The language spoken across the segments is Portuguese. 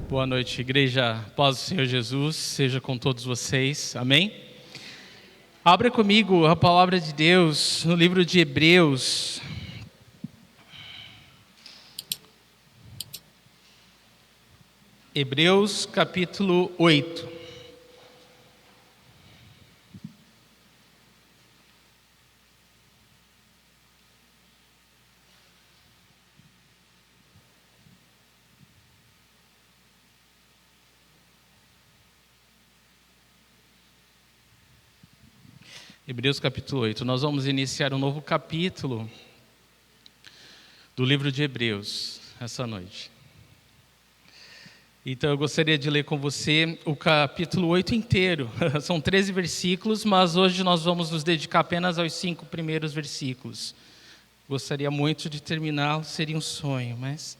Boa noite, igreja. Paz do Senhor Jesus, seja com todos vocês. Amém? Abra comigo a palavra de Deus no livro de Hebreus. Hebreus capítulo 8. Hebreus capítulo 8. Nós vamos iniciar um novo capítulo do livro de Hebreus essa noite. Então eu gostaria de ler com você o capítulo 8 inteiro. São 13 versículos, mas hoje nós vamos nos dedicar apenas aos 5 primeiros versículos. Gostaria muito de terminá-lo, seria um sonho, mas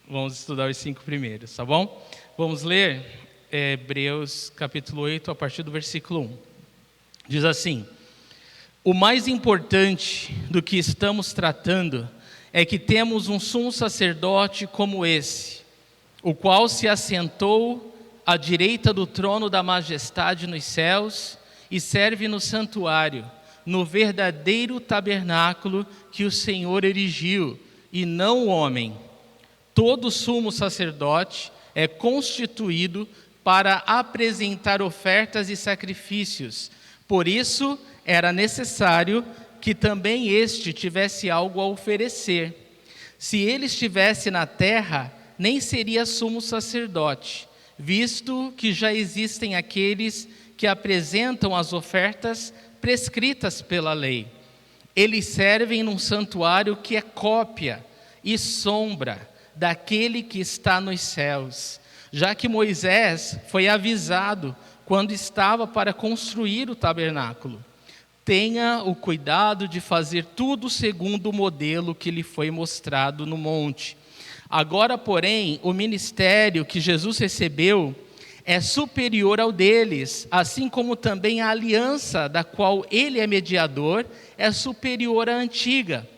vamos estudar os 5 primeiros, tá bom? Vamos ler Hebreus capítulo 8 a partir do versículo 1. Diz assim: o mais importante do que estamos tratando é que temos um sumo sacerdote como esse, o qual se assentou à direita do trono da majestade nos céus e serve no santuário, no verdadeiro tabernáculo que o Senhor erigiu, e não o homem. Todo sumo sacerdote é constituído para apresentar ofertas e sacrifícios. Por isso, era necessário que também este tivesse algo a oferecer. Se ele estivesse na terra, nem seria sumo sacerdote, visto que já existem aqueles que apresentam as ofertas prescritas pela lei. Eles servem num santuário que é cópia e sombra daquele que está nos céus, já que Moisés foi avisado quando estava para construir o tabernáculo: tenha o cuidado de fazer tudo segundo o modelo que lhe foi mostrado no monte. Agora, porém, o ministério que Jesus recebeu é superior ao deles, assim como também a aliança da qual ele é mediador é superior à antiga,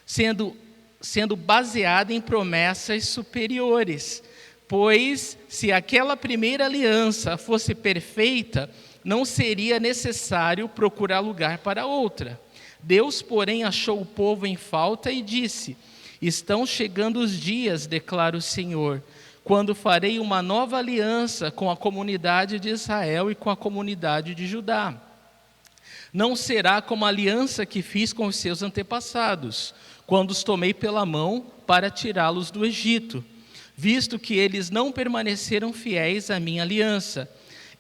sendo baseada em promessas superiores. Pois, se aquela primeira aliança fosse perfeita, não seria necessário procurar lugar para outra. Deus, porém, achou o povo em falta e disse: estão chegando os dias, declara o Senhor, quando farei uma nova aliança com a comunidade de Israel e com a comunidade de Judá. Não será como a aliança que fiz com os seus antepassados, quando os tomei pela mão para tirá-los do Egito, visto que eles não permaneceram fiéis à minha aliança.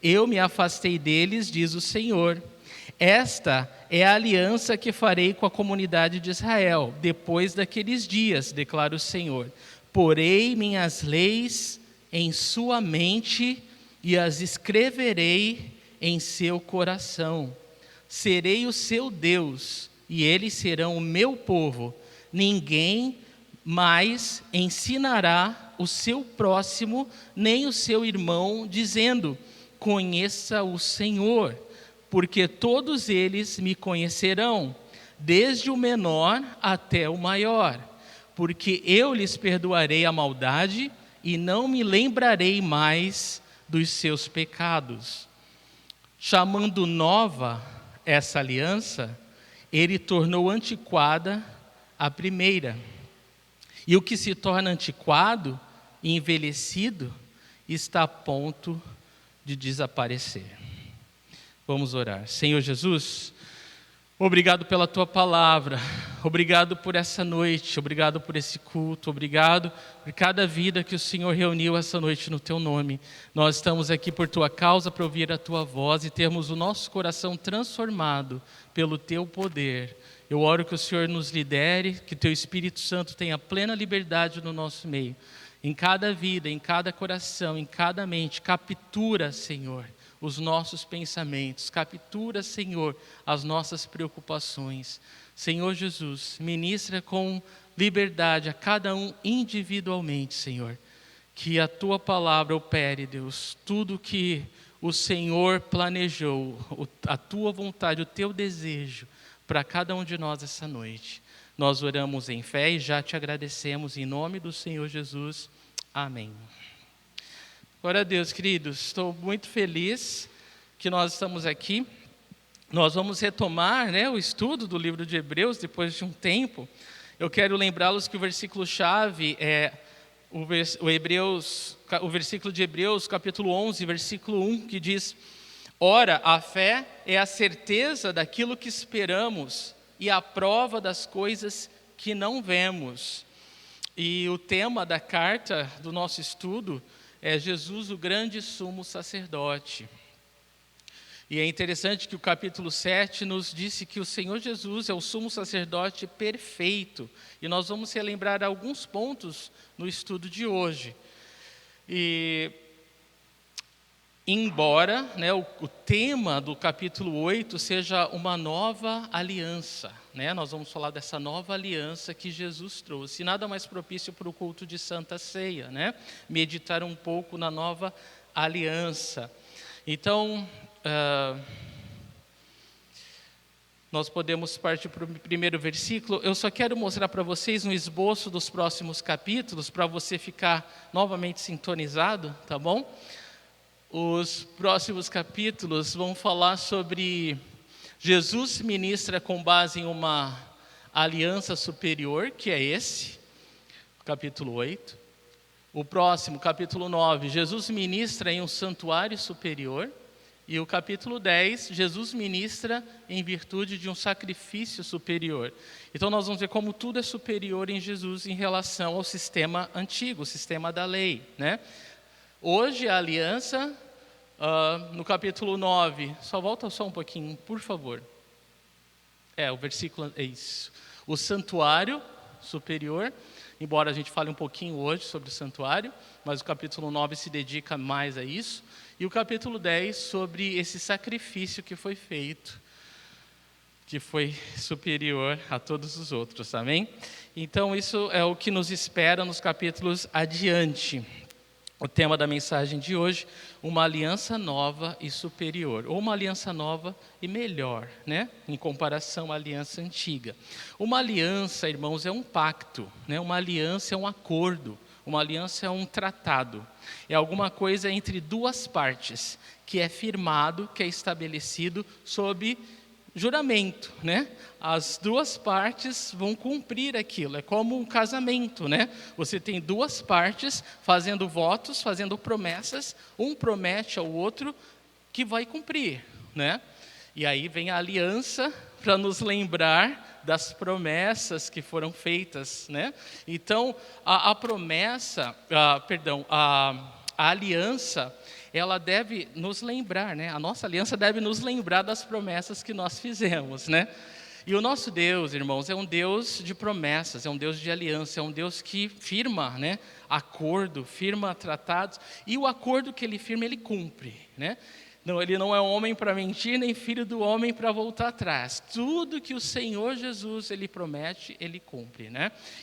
Eu me afastei deles, diz o Senhor. Esta é a aliança que farei com a comunidade de Israel, depois daqueles dias, declara o Senhor. Porei minhas leis em sua mente e as escreverei em seu coração. Serei o seu Deus e eles serão o meu povo. Ninguém mais ensinará o seu próximo, nem o seu irmão, dizendo: conheça o Senhor, porque todos eles me conhecerão, desde o menor até o maior, porque eu lhes perdoarei a maldade e não me lembrarei mais dos seus pecados. Chamando nova essa aliança, ele tornou antiquada a primeira. E o que se torna antiquado e envelhecido está a ponto de desaparecer. Vamos orar. Senhor Jesus, obrigado pela Tua palavra, obrigado por essa noite, obrigado por esse culto, obrigado por cada vida que o Senhor reuniu essa noite no Teu nome. Nós estamos aqui por Tua causa, para ouvir a Tua voz e termos o nosso coração transformado pelo Teu poder. Eu oro que o Senhor nos lidere, que Teu Espírito Santo tenha plena liberdade no nosso meio. Em cada vida, em cada coração, em cada mente, captura, Senhor, os nossos pensamentos. Captura, Senhor, as nossas preocupações. Senhor Jesus, ministra com liberdade a cada um individualmente, Senhor. Que a Tua palavra opere, Deus, tudo que o Senhor planejou, a Tua vontade, o Teu desejo para cada um de nós essa noite. Nós oramos em fé e já Te agradecemos em nome do Senhor Jesus. Amém. Glória a Deus, queridos. Estou muito feliz que nós estamos aqui. Nós vamos retomar, o estudo do livro de Hebreus depois de um tempo. Eu quero lembrá-los que o versículo-chave é o versículo de Hebreus, capítulo 11, versículo 1, que diz: Ora, a fé é a certeza daquilo que esperamos e a prova das coisas que não vemos. E o tema da carta do nosso estudo é Jesus, o grande sumo sacerdote. E é interessante que o capítulo 7 nos disse que o Senhor Jesus é o sumo sacerdote perfeito. E nós vamos relembrar alguns pontos no estudo de hoje. E embora o tema do capítulo 8 seja uma nova aliança, nós vamos falar dessa nova aliança que Jesus trouxe. E nada mais propício para o culto de Santa Ceia, meditar um pouco na nova aliança. Então, nós podemos partir para o primeiro versículo. Eu só quero mostrar para vocês um esboço dos próximos capítulos, para você ficar novamente sintonizado, tá bom? Os próximos capítulos vão falar sobre Jesus ministra com base em uma aliança superior, que é esse, capítulo 8. O próximo, capítulo 9, Jesus ministra em um santuário superior. E o capítulo 10, Jesus ministra em virtude de um sacrifício superior. Então nós vamos ver como tudo é superior em Jesus em relação ao sistema antigo, o sistema da lei, Hoje a aliança, no capítulo 9, volta só um pouquinho, por favor. O versículo é isso. O santuário superior, embora a gente fale um pouquinho hoje sobre o santuário, mas o capítulo 9 se dedica mais a isso. E o capítulo 10 sobre esse sacrifício que foi feito, que foi superior a todos os outros, amém? Então isso é o que nos espera nos capítulos adiante. O tema da mensagem de hoje, uma aliança nova e superior, ou uma aliança nova e melhor, em comparação à aliança antiga. Uma aliança, irmãos, é um pacto, Uma aliança é um acordo, uma aliança é um tratado. É alguma coisa entre duas partes, que é firmado, que é estabelecido sob juramento, As duas partes vão cumprir aquilo, é como um casamento, Você tem duas partes fazendo votos, fazendo promessas, um promete ao outro que vai cumprir, E aí vem a aliança para nos lembrar das promessas que foram feitas, Então, a promessa, a aliança, ela deve nos lembrar, A nossa aliança deve nos lembrar das promessas que nós fizemos, E o nosso Deus, irmãos, é um Deus de promessas, é um Deus de aliança, é um Deus que firma, acordo, firma tratados, e o acordo que Ele firma, Ele cumpre, Não, Ele não é homem para mentir, nem filho do homem para voltar atrás. Tudo que o Senhor Jesus, Ele promete, Ele cumpre,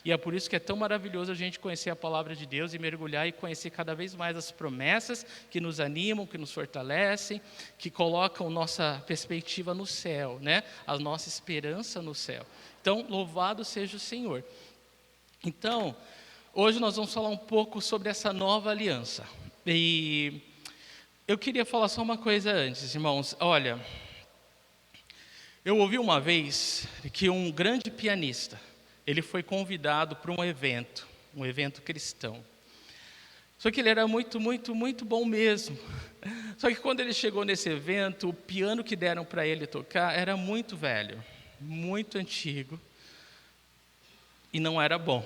E é por isso que é tão maravilhoso a gente conhecer a palavra de Deus e mergulhar e conhecer cada vez mais as promessas que nos animam, que nos fortalecem, que colocam nossa perspectiva no céu, A nossa esperança no céu. Então, louvado seja o Senhor. Então, hoje nós vamos falar um pouco sobre essa nova aliança. E eu queria falar só uma coisa antes, irmãos. Olha, eu ouvi uma vez que um grande pianista, ele foi convidado para um evento cristão. Só que ele era muito, muito, muito bom mesmo. Só que quando ele chegou nesse evento, o piano que deram para ele tocar era muito velho, muito antigo, e não era bom.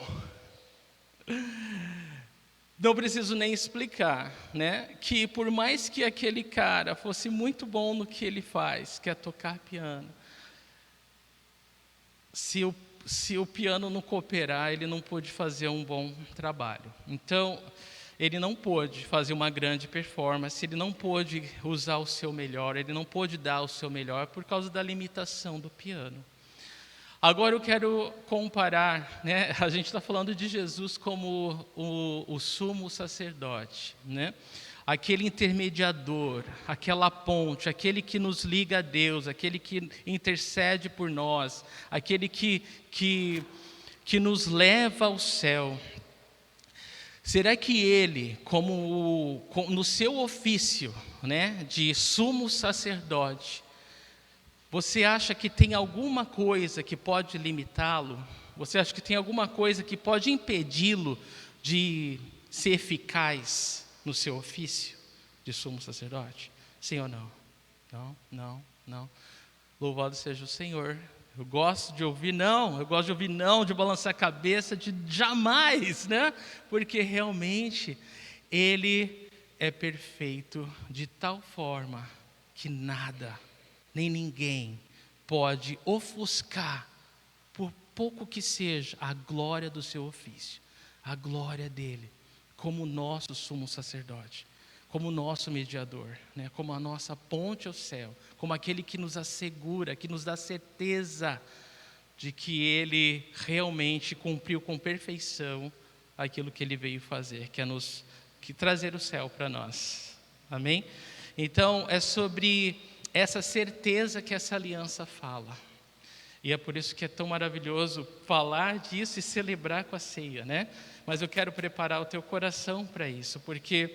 Não preciso nem explicar, que por mais que aquele cara fosse muito bom no que ele faz, que é tocar piano, se o piano não cooperar, ele não pôde fazer um bom trabalho. Então, ele não pôde fazer uma grande performance, ele não pôde usar o seu melhor, ele não pôde dar o seu melhor por causa da limitação do piano. Agora eu quero comparar, a gente está falando de Jesus como o sumo sacerdote, Aquele intermediador, aquela ponte, aquele que nos liga a Deus, aquele que intercede por nós, aquele que nos leva ao céu. Será que ele, no seu ofício, né, de sumo sacerdote, você acha que tem alguma coisa que pode limitá-lo? Você acha que tem alguma coisa que pode impedi-lo de ser eficaz no seu ofício de sumo sacerdote? Sim ou não? Não. Louvado seja o Senhor. Eu gosto de ouvir não, de balançar a cabeça, de jamais, né? Porque realmente Ele é perfeito de tal forma que nada, nem ninguém pode ofuscar, por pouco que seja, a glória do seu ofício, a glória dele, como nosso sumo sacerdote, como nosso mediador, né? Como a nossa ponte ao céu, como aquele que nos assegura, que nos dá certeza de que ele realmente cumpriu com perfeição aquilo que ele veio fazer, que trazer o céu para nós. Amém? Então, é sobre essa certeza que essa aliança fala. E é por isso que é tão maravilhoso falar disso e celebrar com a ceia, né? Mas eu quero preparar o teu coração para isso, porque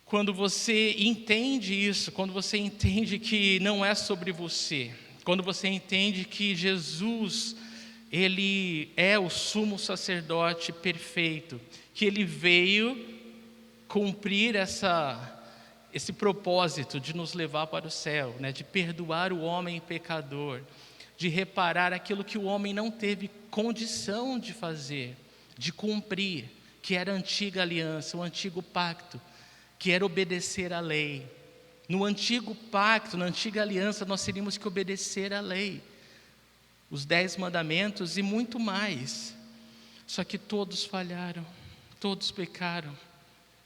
quando você entende isso, quando você entende que não é sobre você, quando você entende que Jesus, Ele é o sumo sacerdote perfeito, que Ele veio cumprir esse propósito de nos levar para o céu, né? De perdoar o homem pecador, de reparar aquilo que o homem não teve condição de fazer, de cumprir, que era a antiga aliança, o antigo pacto, que era obedecer à lei. No antigo pacto, na antiga aliança, nós teríamos que obedecer à lei, os 10 mandamentos e muito mais. Só que todos falharam, todos pecaram,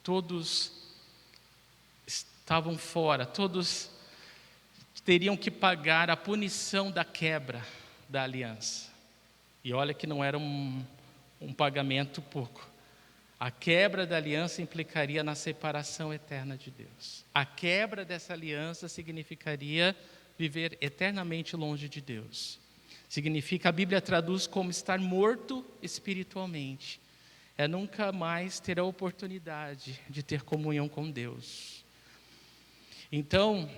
todos estavam fora, todos teriam que pagar a punição da quebra da aliança. E olha que não era um pagamento pouco. A quebra da aliança implicaria na separação eterna de Deus. A quebra dessa aliança significaria viver eternamente longe de Deus. A Bíblia traduz como estar morto espiritualmente. É nunca mais ter a oportunidade de ter comunhão com Deus. Então,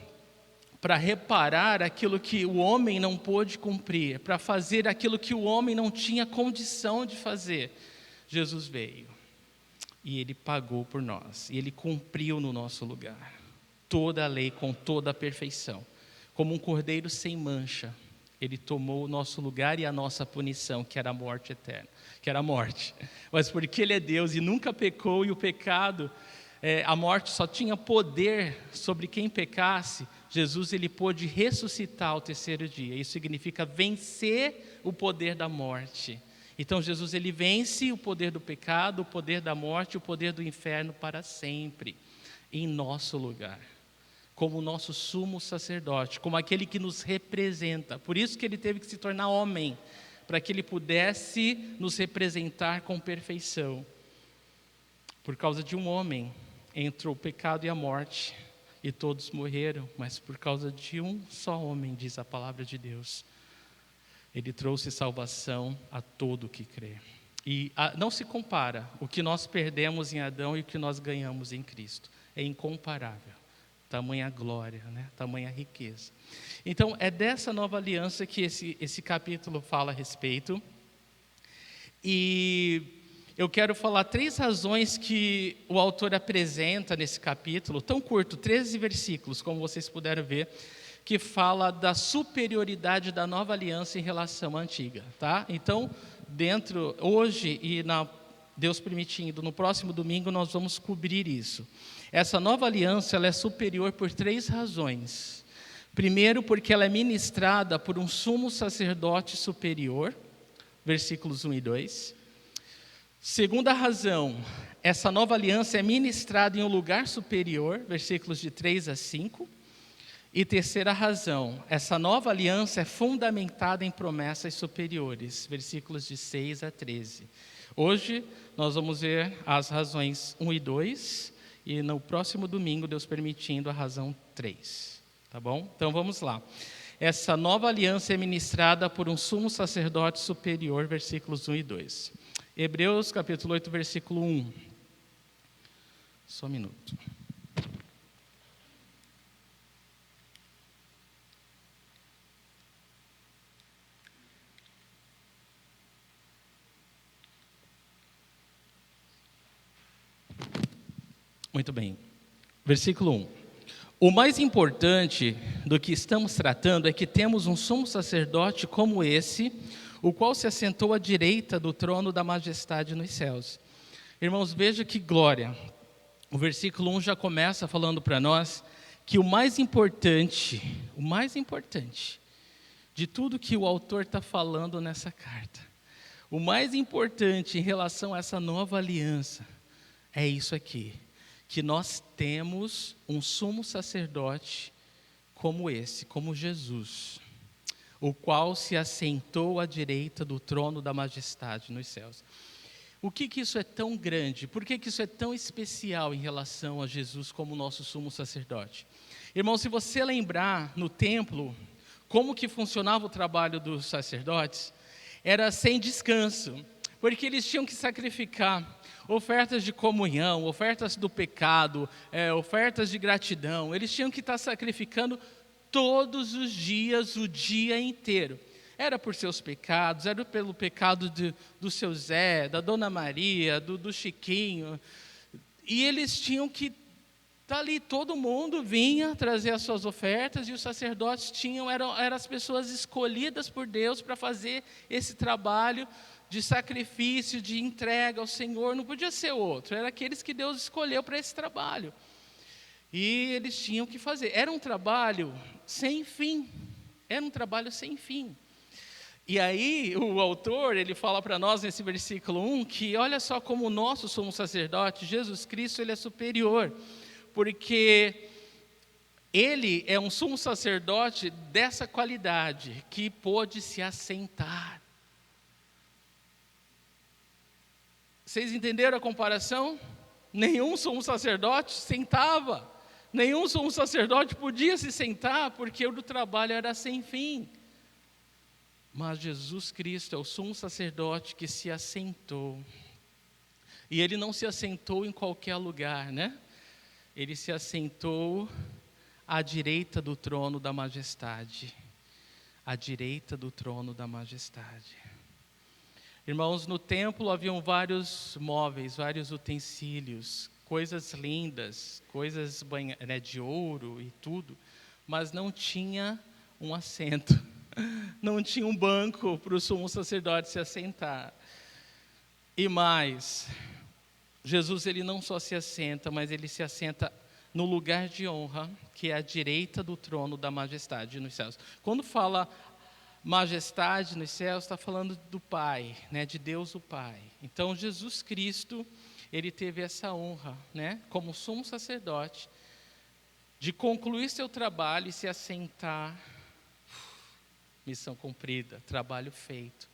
para reparar aquilo que o homem não pôde cumprir, para fazer aquilo que o homem não tinha condição de fazer, Jesus veio. E Ele pagou por nós, e Ele cumpriu no nosso lugar toda a lei com toda a perfeição. Como um cordeiro sem mancha, Ele tomou o nosso lugar e a nossa punição, que era a morte eterna, que era a morte. Mas porque Ele é Deus e nunca pecou, e o pecado, a morte só tinha poder sobre quem pecasse, Jesus Ele pôde ressuscitar ao terceiro dia. Isso significa vencer o poder da morte. Então Jesus Ele vence o poder do pecado, o poder da morte, o poder do inferno para sempre, em nosso lugar, como o nosso sumo sacerdote, como aquele que nos representa. Por isso que Ele teve que se tornar homem, para que Ele pudesse nos representar com perfeição. Por causa de um homem entrou o pecado e a morte, e todos morreram, mas por causa de um só homem, diz a palavra de Deus, Ele trouxe salvação a todo o que crê. E não se compara o que nós perdemos em Adão e o que nós ganhamos em Cristo. É incomparável. Tamanha glória, né? Tamanha riqueza. Então, é dessa nova aliança que esse capítulo fala a respeito. E eu quero falar 3 razões que o autor apresenta nesse capítulo, tão curto, 13 versículos, como vocês puderam ver, que fala da superioridade da nova aliança em relação à antiga, tá? Então, hoje e Deus permitindo, no próximo domingo nós vamos cobrir isso. Essa nova aliança, ela é superior por 3 razões. Primeiro, porque ela é ministrada por um sumo sacerdote superior, versículos 1 e 2. Segunda razão, essa nova aliança é ministrada em um lugar superior, versículos de 3 a 5. E terceira razão, essa nova aliança é fundamentada em promessas superiores, versículos de 6 a 13. Hoje nós vamos ver as razões 1 e 2, e no próximo domingo, Deus permitindo, a razão 3. Tá bom? Então vamos lá. Essa nova aliança é ministrada por um sumo sacerdote superior, versículos 1 e 2. Hebreus capítulo 8, versículo 1. Só um minuto. Muito bem. Versículo 1. O mais importante do que estamos tratando é que temos um sumo sacerdote como esse, o qual se assentou à direita do trono da majestade nos céus. Irmãos, veja que glória. O versículo 1 já começa falando para nós que o mais importante de tudo que o autor está falando nessa carta, o mais importante em relação a essa nova aliança, é isso aqui, que nós temos um sumo sacerdote como esse, como Jesus, o qual se assentou à direita do trono da majestade nos céus. O que isso é tão grande? Por que isso é tão especial em relação a Jesus como nosso sumo sacerdote? Irmão, se você lembrar no templo, como que funcionava o trabalho dos sacerdotes, era sem descanso, porque eles tinham que sacrificar ofertas de comunhão, ofertas do pecado, ofertas de gratidão. Eles tinham que estar sacrificando todos os dias, o dia inteiro. Era por seus pecados, era pelo pecado do seu Zé, da Dona Maria, do Chiquinho. E eles tinham que estar ali, todo mundo vinha trazer as suas ofertas, e os sacerdotes eram as pessoas escolhidas por Deus para fazer esse trabalho de sacrifício, de entrega ao Senhor. Não podia ser outro, eram aqueles que Deus escolheu para esse trabalho. E eles tinham que fazer. Era um trabalho sem fim. E aí o autor, ele fala para nós nesse versículo 1, que olha só como o nosso sumo sacerdote, Jesus Cristo, ele é superior, porque ele é um sumo sacerdote dessa qualidade, que pôde se assentar. Vocês entenderam a comparação? Nenhum sumo sacerdote sentava, nenhum sumo sacerdote podia se sentar, porque o do trabalho era sem fim. Mas Jesus Cristo é o sumo sacerdote que se assentou. E ele não se assentou em qualquer lugar, né? Ele se assentou à direita do trono da majestade. À direita do trono da majestade. Irmãos, no templo haviam vários móveis, vários utensílios, coisas lindas, coisas de ouro e tudo, mas não tinha um assento, não tinha um banco para o sumo sacerdote se assentar. E mais, Jesus, ele não só se assenta, mas ele se assenta no lugar de honra, que é à direita do trono da majestade nos céus. Quando fala majestade nos céus, está falando do Pai, né, de Deus o Pai. Então Jesus Cristo, ele teve essa honra, né, como sumo sacerdote, de concluir seu trabalho e se assentar. Missão cumprida, trabalho feito,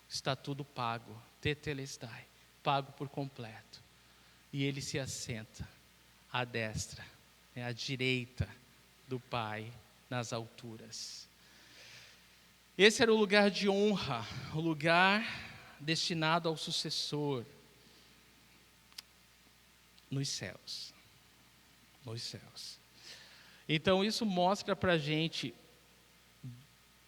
está tudo pago, tetelestai, pago por completo. E ele se assenta à destra, à direita do Pai, nas alturas. Esse era o lugar de honra, o lugar destinado ao sucessor, nos céus. Nos céus. Então isso mostra para a gente,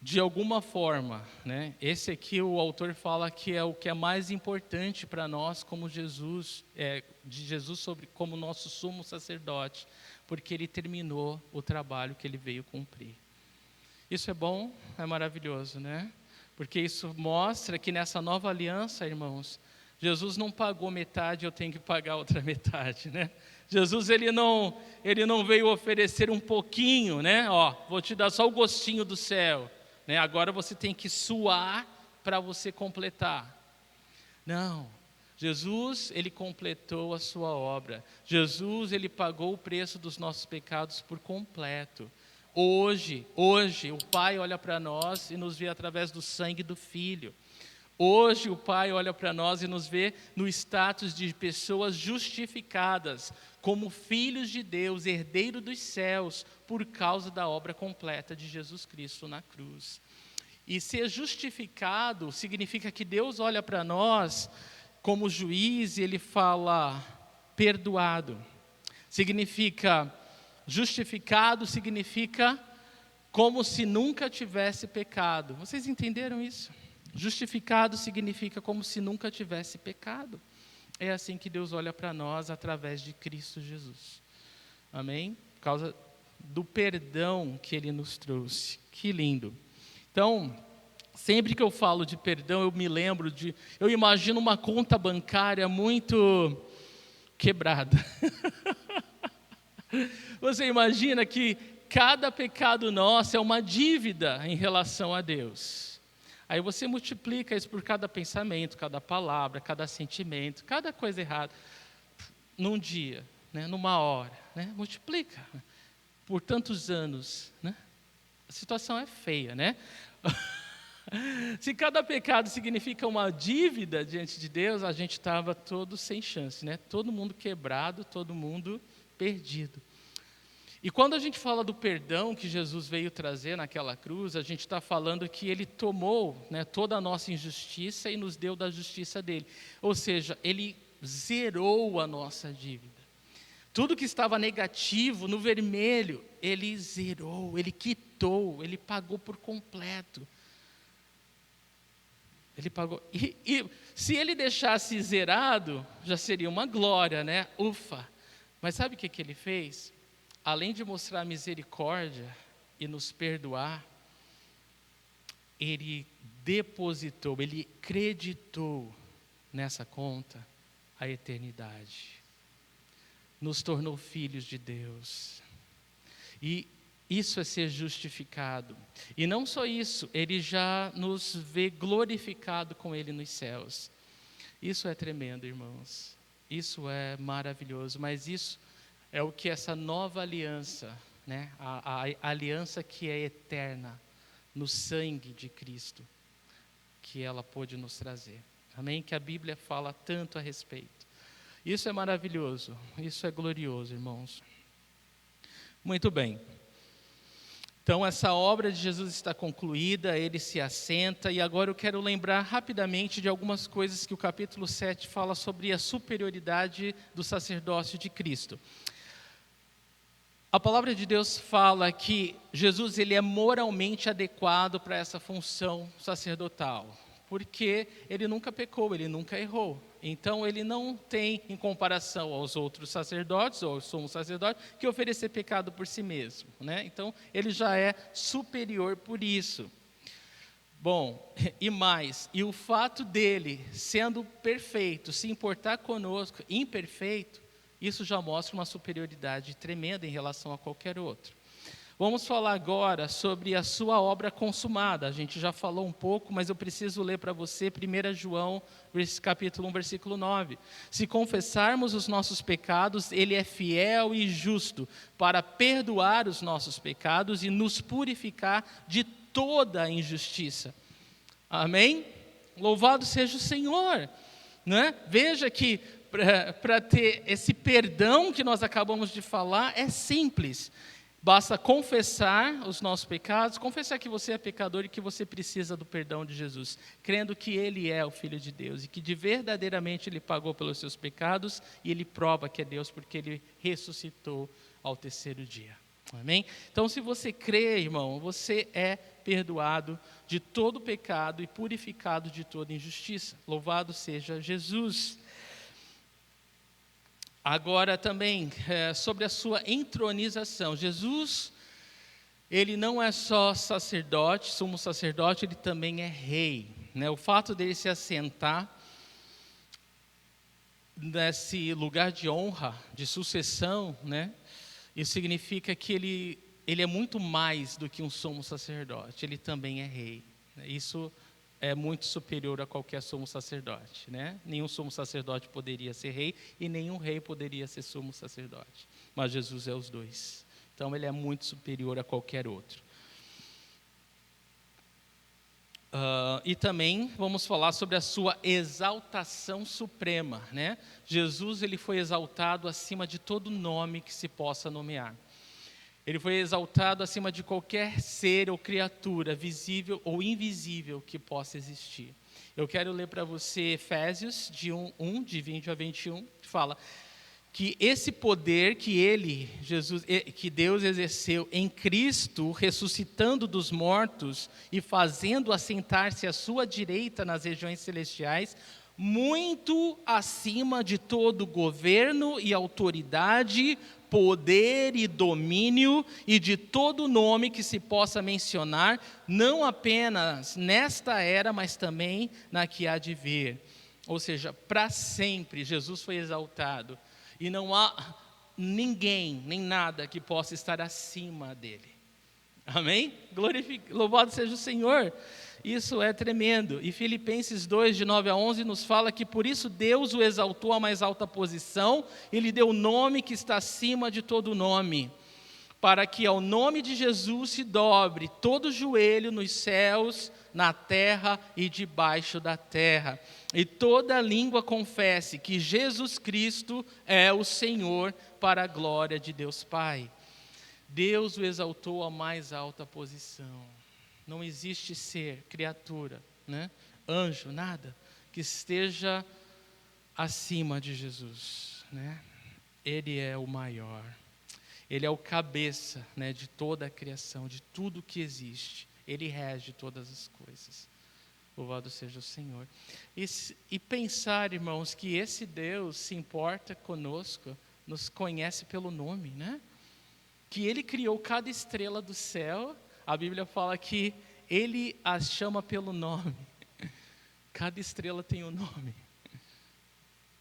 de alguma forma, né? Esse aqui o autor fala que é o que é mais importante para nós como Jesus, de Jesus como nosso sumo sacerdote, porque ele terminou o trabalho que ele veio cumprir. Isso é bom, é maravilhoso, né? Porque isso mostra que nessa nova aliança, irmãos, Jesus não pagou metade, eu tenho que pagar a outra metade, né? Jesus, ele não veio oferecer um pouquinho, né? Vou te dar só o gostinho do céu, né? Agora você tem que suar para você completar. Não, Jesus, ele completou a sua obra. Jesus, ele pagou o preço dos nossos pecados por completo. Hoje, o Pai olha para nós e nos vê através do sangue do Filho. Hoje, o Pai olha para nós e nos vê no status de pessoas justificadas, como filhos de Deus, herdeiro dos céus, por causa da obra completa de Jesus Cristo na cruz. E ser justificado significa que Deus olha para nós como juiz, ele fala perdoado. Significa justificado, significa como se nunca tivesse pecado. Vocês entenderam isso? Justificado significa como se nunca tivesse pecado. É assim que Deus olha para nós através de Cristo Jesus. Amém? Por causa do perdão que Ele nos trouxe. Que lindo. Então, sempre que eu falo de perdão, eu imagino uma conta bancária muito quebrada. Você imagina que cada pecado nosso é uma dívida em relação a Deus. Aí você multiplica isso por cada pensamento, cada palavra, cada sentimento, cada coisa errada. Num dia, né, numa hora, né, multiplica por tantos anos. Né? A situação é feia, né? Se cada pecado significa uma dívida diante de Deus, a gente estava todo sem chance, né? Todo mundo quebrado, todo mundo perdido. E quando a gente fala do perdão que Jesus veio trazer naquela cruz, a gente está falando que Ele tomou, né, toda a nossa injustiça e nos deu da justiça dEle. Ou seja, Ele zerou a nossa dívida. Tudo que estava negativo, no vermelho, Ele zerou, Ele quitou, Ele pagou por completo. Ele pagou. E se Ele deixasse zerado, já seria uma glória, né? Ufa! Mas sabe o que Ele fez? Além de mostrar misericórdia e nos perdoar, Ele depositou, Ele creditou nessa conta a eternidade. Nos tornou filhos de Deus. E isso é ser justificado. E não só isso, Ele já nos vê glorificado com Ele nos céus. Isso é tremendo, irmãos. Isso é maravilhoso, mas isso é o que essa nova aliança, né? A aliança que é eterna, no sangue de Cristo, que ela pôde nos trazer. Amém? Que a Bíblia fala tanto a respeito. Isso é maravilhoso, isso é glorioso, irmãos. Muito bem. Então, essa obra de Jesus está concluída, Ele se assenta, e agora eu quero lembrar rapidamente de algumas coisas que o capítulo 7 fala sobre a superioridade do sacerdócio de Cristo. A palavra de Deus fala que Jesus ele é moralmente adequado para essa função sacerdotal, porque ele nunca pecou, ele nunca errou. Então ele não tem, em comparação aos outros sacerdotes, ou somos sacerdotes, que oferecer pecado por si mesmo. Né? Então ele já é superior por isso. Bom, e o fato dele, sendo perfeito, se importar conosco, imperfeito, isso já mostra uma superioridade tremenda em relação a qualquer outro. Vamos falar agora sobre a sua obra consumada. A gente já falou um pouco, mas eu preciso ler para você 1 João, capítulo 1, versículo 9. Se confessarmos os nossos pecados, Ele é fiel e justo para perdoar os nossos pecados e nos purificar de toda a injustiça. Amém? Louvado seja o Senhor. Né? Veja que para ter esse perdão que nós acabamos de falar, é simples. Basta confessar os nossos pecados, confessar que você é pecador e que você precisa do perdão de Jesus, crendo que Ele é o Filho de Deus e que verdadeiramente Ele pagou pelos seus pecados e Ele prova que é Deus porque Ele ressuscitou ao terceiro dia. Amém? Então, se você crê, irmão, você é perdoado de todo pecado e purificado de toda injustiça. Louvado seja Jesus. Agora também, sobre a sua entronização. Jesus, Ele não é só sacerdote, sumo sacerdote, Ele também é rei. Né? O fato dele se assentar nesse lugar de honra, de sucessão, né? Isso significa que ele é muito mais do que um sumo sacerdote, Ele também é rei. Isso é muito superior a qualquer sumo sacerdote, né? Nenhum sumo sacerdote poderia ser rei e nenhum rei poderia ser sumo sacerdote. Mas Jesus é os dois. Então Ele é muito superior a qualquer outro. E também vamos falar sobre a sua exaltação suprema, né? Jesus ele foi exaltado acima de todo nome que se possa nomear. Ele foi exaltado acima de qualquer ser ou criatura, visível ou invisível, que possa existir. Eu quero ler para você Efésios de 1, de 20 a 21, que fala que esse poder que que Deus exerceu em Cristo, ressuscitando dos mortos e fazendo assentar-se à sua direita nas regiões celestiais, muito acima de todo governo e autoridade, poder e domínio e de todo nome que se possa mencionar, não apenas nesta era, mas também na que há de vir. Ou seja, para sempre Jesus foi exaltado. E não há ninguém, nem nada que possa estar acima dele. Amém? Louvado seja o Senhor. Isso é tremendo. E Filipenses 2, de 9 a 11, nos fala que por isso Deus o exaltou à mais alta posição e lhe deu o nome que está acima de todo nome, para que ao nome de Jesus se dobre todo joelho nos céus, na terra e debaixo da terra, e toda língua confesse que Jesus Cristo é o Senhor, para a glória de Deus Pai. Deus o exaltou à mais alta posição. Não existe ser, criatura, né? Anjo, nada, que esteja acima de Jesus, né? Ele é o maior. Ele é o cabeça, né, de toda a criação, de tudo que existe. Ele rege todas as coisas. Louvado seja o Senhor. E pensar, irmãos, que esse Deus se importa conosco, nos conhece pelo nome, né? Que Ele criou cada estrela do céu. A Bíblia fala que Ele as chama pelo nome. Cada estrela tem um nome.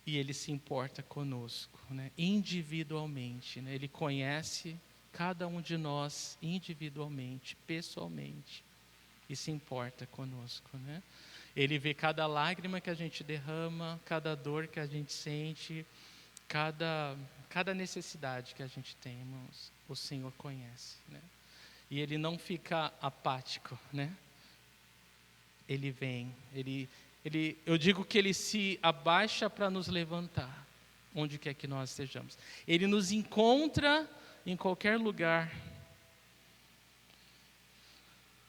E Ele se importa conosco, né? Individualmente, né? Ele conhece cada um de nós individualmente, pessoalmente, e se importa conosco, né? Ele vê cada lágrima que a gente derrama, cada dor que a gente sente, cada necessidade que a gente tem, irmãos. O Senhor conhece, né? E Ele não fica apático, né? Ele vem, eu digo que Ele se abaixa para nos levantar, onde quer que nós estejamos. Ele nos encontra em qualquer lugar.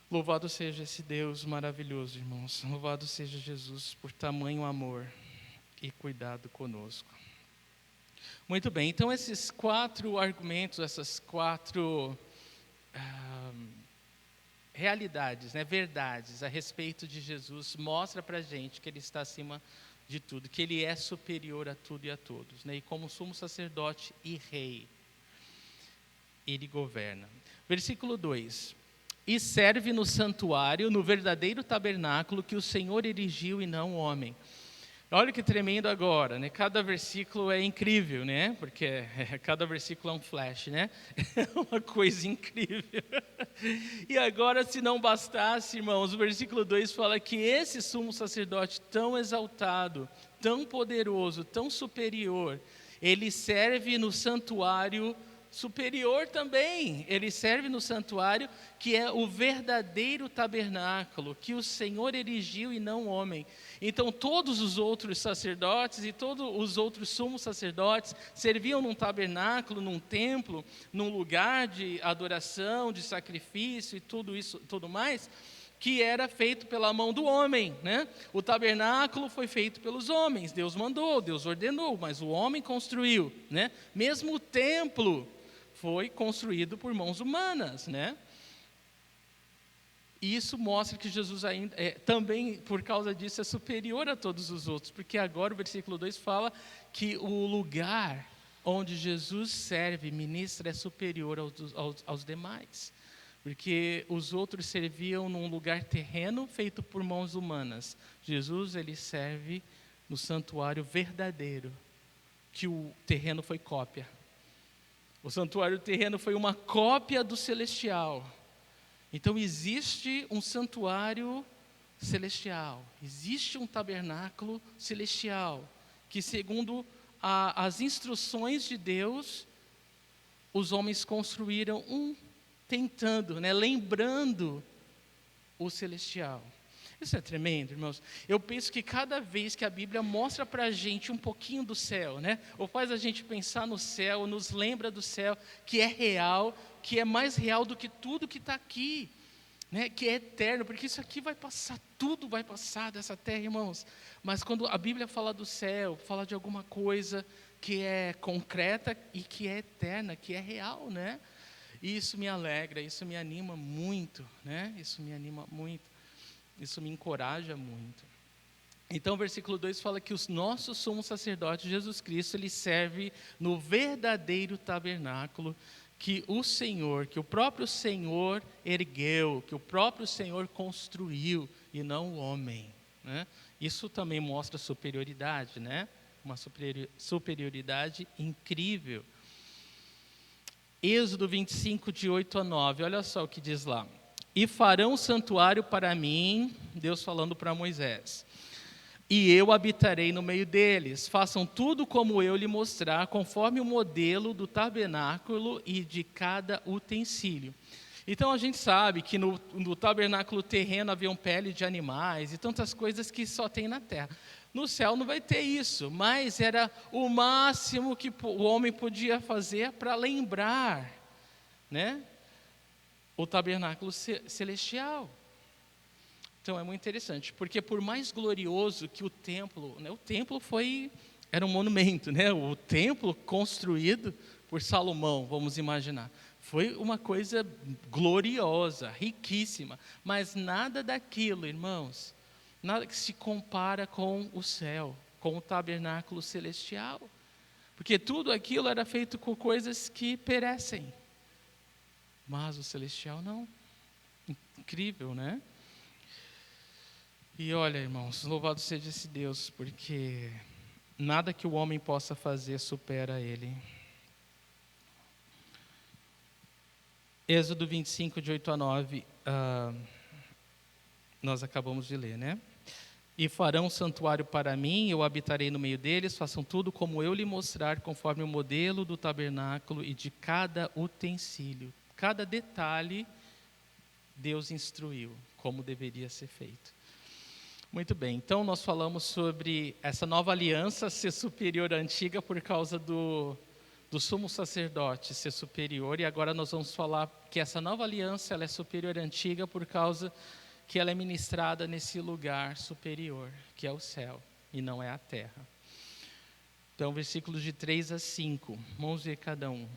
Louvado seja esse Deus maravilhoso, irmãos. Louvado seja Jesus por tamanho amor e cuidado conosco. Muito bem, então esses 4 argumentos, essas 4 realidades, né, verdades a respeito de Jesus, mostra para a gente que Ele está acima de tudo, que Ele é superior a tudo e a todos, né, e como sumo sacerdote e rei, Ele governa. Versículo 2: e serve no santuário, no verdadeiro tabernáculo que o Senhor erigiu e não o homem. Olha que tremendo agora, né? Cada versículo é incrível, né? Porque cada versículo é um flash, né? É uma coisa incrível. E agora, se não bastasse, irmãos, o versículo 2 fala que esse sumo sacerdote tão exaltado, tão poderoso, tão superior, ele serve no santuário superior também. Ele serve no santuário que é o verdadeiro tabernáculo que o Senhor erigiu e não o homem. Então todos os outros sacerdotes e todos os outros sumos sacerdotes serviam num tabernáculo, num templo, num lugar de adoração, de sacrifício e tudo isso, tudo mais, que era feito pela mão do homem, né? O tabernáculo foi feito pelos homens, Deus mandou, Deus ordenou, mas o homem construiu, né? Mesmo o templo foi construído por mãos humanas, né? E isso mostra que Jesus ainda também, por causa disso, é superior a todos os outros, porque agora o versículo 2 fala que o lugar onde Jesus serve, ministra, é superior aos demais, porque os outros serviam num lugar terreno feito por mãos humanas. Jesus, ele serve no santuário verdadeiro, que o terreno foi cópia. O santuário terreno foi uma cópia do celestial. Então existe um santuário celestial, existe um tabernáculo celestial, que segundo as instruções de Deus, os homens construíram tentando, né, lembrando o celestial. Isso é tremendo, irmãos. Eu penso que cada vez que a Bíblia mostra para a gente um pouquinho do céu, né? Ou faz a gente pensar no céu, nos lembra do céu, que é real, que é mais real do que tudo que está aqui, né? Que é eterno, porque isso aqui vai passar, tudo vai passar dessa terra, irmãos. Mas quando a Bíblia fala do céu, fala de alguma coisa que é concreta e que é eterna, que é real, né? E isso me alegra, isso me anima muito, né? Isso me anima muito. Isso me encoraja muito. Então, o versículo 2 fala que o nosso sumo sacerdote, Jesus Cristo, ele serve no verdadeiro tabernáculo que o Senhor, que o próprio Senhor ergueu, que o próprio Senhor construiu, e não o homem, né? Isso também mostra superioridade, né? Uma superioridade incrível. Êxodo 25, de 8 a 9, olha só o que diz lá. E farão um santuário para mim, Deus falando para Moisés, e eu habitarei no meio deles. Façam tudo como eu lhe mostrar, conforme o modelo do tabernáculo e de cada utensílio. Então a gente sabe que no tabernáculo terreno haviam pele de animais e tantas coisas que só tem na terra. No céu não vai ter isso, mas era o máximo que o homem podia fazer para lembrar, né? O tabernáculo celestial. Então é muito interessante, porque por mais glorioso que o templo, né, o templo era um monumento, né? O templo construído por Salomão, vamos imaginar, foi uma coisa gloriosa, riquíssima, mas nada daquilo, irmãos, nada que se compara com o céu, com o tabernáculo celestial, porque tudo aquilo era feito com coisas que perecem, mas o celestial não. Incrível, né? E olha, irmãos, louvado seja esse Deus, porque nada que o homem possa fazer supera ele. Êxodo 25, de 8 a 9, nós acabamos de ler, né? E farão um santuário para mim, eu habitarei no meio deles, façam tudo como eu lhe mostrar, conforme o modelo do tabernáculo e de cada utensílio. Cada detalhe, Deus instruiu como deveria ser feito. Muito bem, então nós falamos sobre essa nova aliança ser superior à antiga por causa do sumo sacerdote ser superior, e agora nós vamos falar que essa nova aliança ela é superior à antiga por causa que ela é ministrada nesse lugar superior, que é o céu, e não é a terra. Então, versículos de 3 a 5, vamos ver cada um.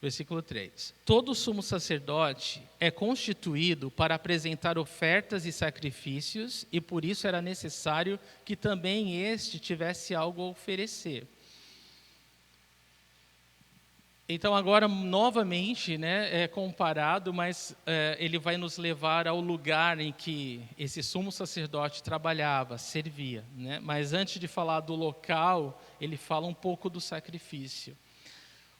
Versículo 3. Todo sumo sacerdote é constituído para apresentar ofertas e sacrifícios, e por isso era necessário que também este tivesse algo a oferecer. Então agora novamente, né, é comparado, mas ele vai nos levar ao lugar em que esse sumo sacerdote trabalhava, servia, né? Mas antes de falar do local, ele fala um pouco do sacrifício.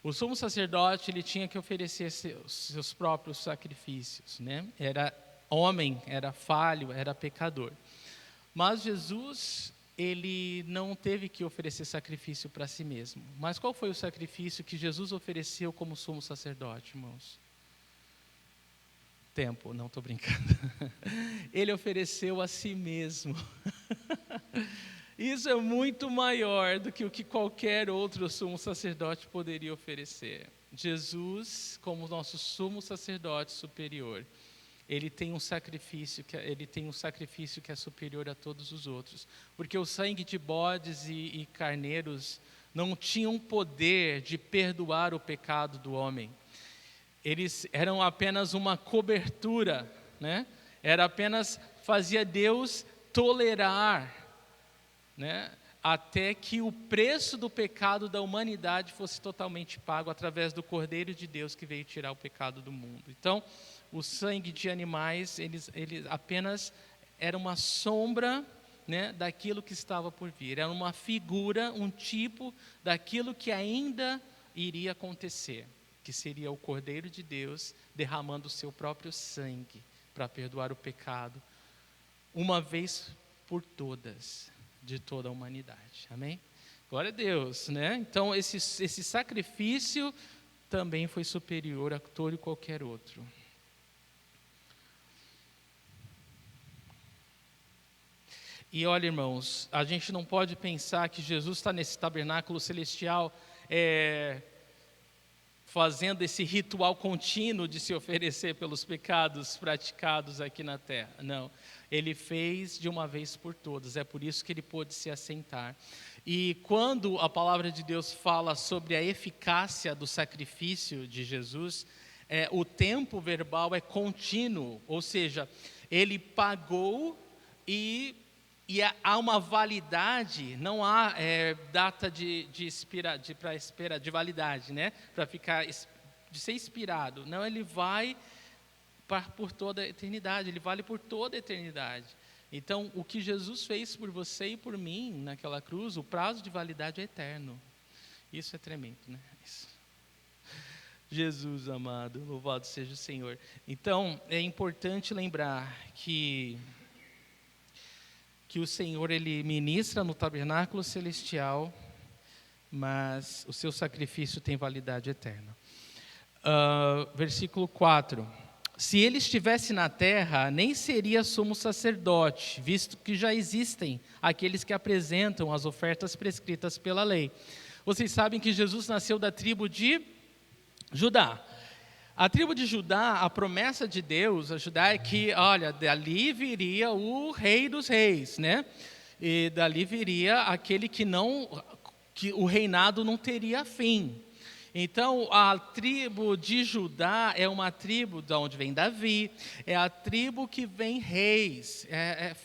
O sumo sacerdote ele tinha que oferecer seus próprios sacrifícios, né? Era homem, era falho, era pecador. Mas Jesus, ele não teve que oferecer sacrifício para si mesmo. Mas qual foi o sacrifício que Jesus ofereceu como sumo sacerdote, irmãos? Tempo, não estou brincando. Ele ofereceu a si mesmo. Isso é muito maior do que o que qualquer outro sumo sacerdote poderia oferecer. Jesus, como nosso sumo sacerdote superior, ele tem um sacrifício que é superior a todos os outros, porque o sangue de bodes e carneiros não tinham poder de perdoar o pecado do homem. Eles eram apenas uma cobertura, né? Fazia Deus tolerar, né? Até que o preço do pecado da humanidade fosse totalmente pago através do Cordeiro de Deus que veio tirar o pecado do mundo. Então, o sangue de animais, eles apenas era uma sombra, né, daquilo que estava por vir. Era uma figura, um tipo daquilo que ainda iria acontecer, que seria o Cordeiro de Deus derramando o seu próprio sangue para perdoar o pecado, uma vez por todas, de toda a humanidade. Amém? Glória a Deus, né? Então, esse sacrifício também foi superior a todo e qualquer outro. E olha, irmãos, a gente não pode pensar que Jesus está nesse tabernáculo celestial fazendo esse ritual contínuo de se oferecer pelos pecados praticados aqui na terra. Não, ele fez de uma vez por todas, é por isso que ele pôde se assentar. E quando a palavra de Deus fala sobre a eficácia do sacrifício de Jesus, o tempo verbal é contínuo, ou seja, ele pagou e há uma validade, não há data de validade, né? Para ficar de ser expirado. Não, ele vai por toda a eternidade, ele vale por toda a eternidade. Então, o que Jesus fez por você e por mim naquela cruz, o prazo de validade é eterno. Isso é tremendo, né? Isso. Jesus amado, louvado seja o Senhor. Então, é importante lembrar que o Senhor, ele ministra no tabernáculo celestial, mas o seu sacrifício tem validade eterna. Versículo 4. Se ele estivesse na terra, nem seria sumo sacerdote, visto que já existem aqueles que apresentam as ofertas prescritas pela lei. Vocês sabem que Jesus nasceu da tribo de Judá. A tribo de Judá, a promessa de Deus a Judá é que, olha, dali viria o rei dos reis, né? E dali viria aquele que o reinado não teria fim. Então, a tribo de Judá é uma tribo de onde vem Davi, é a tribo que vem reis.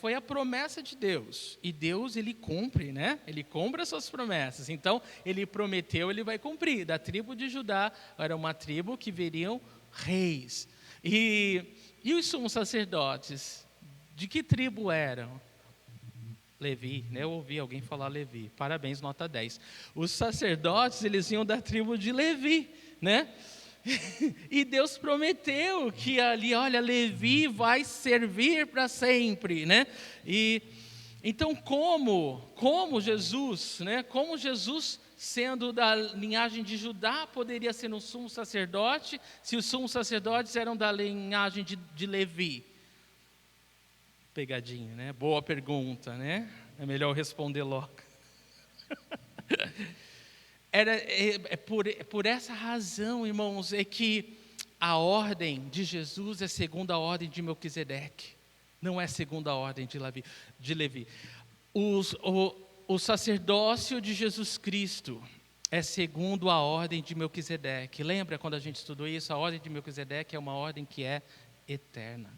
Foi a promessa de Deus. E Deus, ele cumpre, né? Ele cumpre as suas promessas. Então, ele prometeu, ele vai cumprir. Da tribo de Judá, era uma tribo que viriam reis. E os sumos sacerdotes, de que tribo eram? Levi, né? Eu ouvi alguém falar Levi, parabéns, nota 10. Os sacerdotes, eles vinham da tribo de Levi, né? E Deus prometeu que ali, olha, Levi vai servir para sempre, né? E então como Jesus, né? Como Jesus, sendo da linhagem de Judá, poderia ser um sumo sacerdote, se os sumos sacerdotes eram da linhagem de Levi? Pegadinha, né? Boa pergunta, né? É melhor responder logo. Por essa razão, irmãos, é que a ordem de Jesus é segundo a ordem de Melquisedeque, não é segundo a ordem de Levi. O sacerdócio de Jesus Cristo é segundo a ordem de Melquisedeque. Lembra quando a gente estudou isso? A ordem de Melquisedeque é uma ordem que é eterna.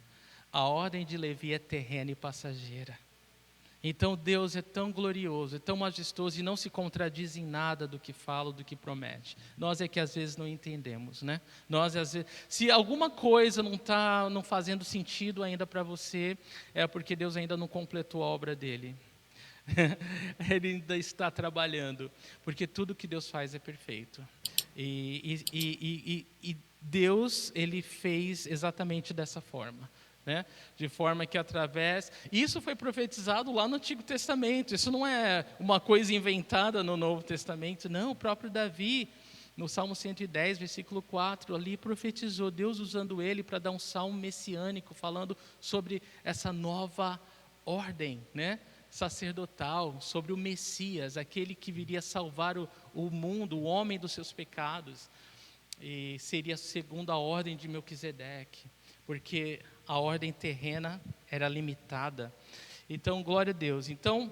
A ordem de Levi é terrena e passageira. Então Deus é tão glorioso, é tão majestoso e não se contradiz em nada do que fala, do que promete. Nós é que às vezes não entendemos, né? Nós às vezes, se alguma coisa não está fazendo sentido ainda para você, é porque Deus ainda não completou a obra dele. Ele ainda está trabalhando, porque tudo que Deus faz é perfeito. E Deus, ele fez exatamente dessa forma. Né? De forma que isso foi profetizado lá no Antigo Testamento, isso não é uma coisa inventada no Novo Testamento, não, o próprio Davi, no Salmo 110, versículo 4, ali profetizou, Deus usando ele para dar um salmo messiânico, falando sobre essa nova ordem, né? Sacerdotal, sobre o Messias, aquele que viria salvar o mundo, o homem dos seus pecados, e seria segundo a ordem de Melquisedeque, porque a ordem terrena era limitada. Então, glória a Deus. Então,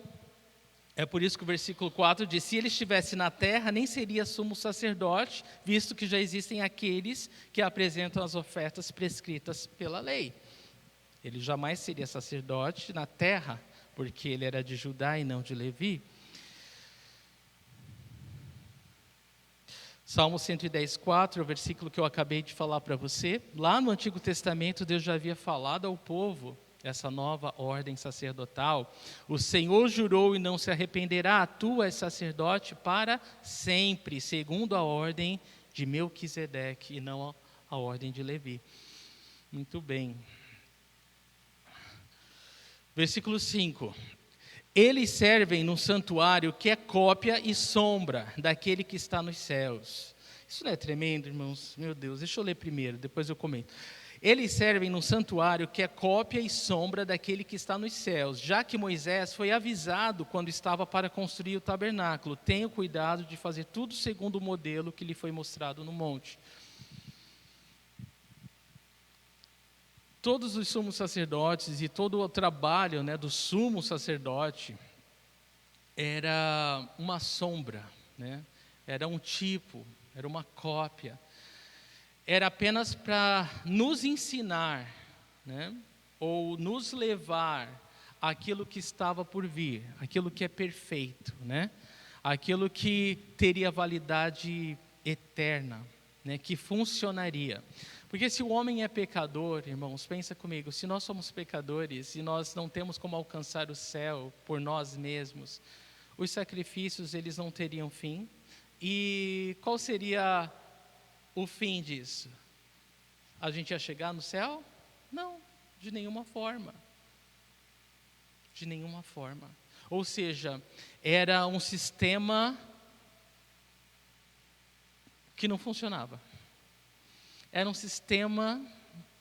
é por isso que o versículo 4 diz, se ele estivesse na terra, nem seria sumo sacerdote, visto que já existem aqueles que apresentam as ofertas prescritas pela lei. Ele jamais seria sacerdote na terra, porque ele era de Judá e não de Levi. Salmo 110, 4, o versículo que eu acabei de falar para você. Lá no Antigo Testamento, Deus já havia falado ao povo essa nova ordem sacerdotal. O Senhor jurou e não se arrependerá, tu és sacerdote para sempre, segundo a ordem de Melquisedeque e não a ordem de Levi. Muito bem. Versículo 5. Eles servem no santuário que é cópia e sombra daquele que está nos céus. Isso não é tremendo, irmãos? Meu Deus, deixa eu ler primeiro, depois eu comento. Eles servem num santuário que é cópia e sombra daquele que está nos céus, já que Moisés foi avisado quando estava para construir o tabernáculo. Tenha cuidado de fazer tudo segundo o modelo que lhe foi mostrado no monte. Todos os sumos sacerdotes e todo o trabalho, né, do sumo sacerdote era uma sombra, né? Era um tipo, era uma cópia. Era apenas para nos ensinar, né, ou nos levar àquilo que estava por vir, aquilo que é perfeito, né, aquilo que teria validade eterna, né, que funcionaria. Porque se o homem é pecador, irmãos, pensa comigo, se nós somos pecadores e nós não temos como alcançar o céu por nós mesmos, os sacrifícios eles não teriam fim. E qual seria o fim disso? A gente ia chegar no céu? Não, de nenhuma forma. De nenhuma forma. Ou seja, era um sistema que não funcionava. Era um sistema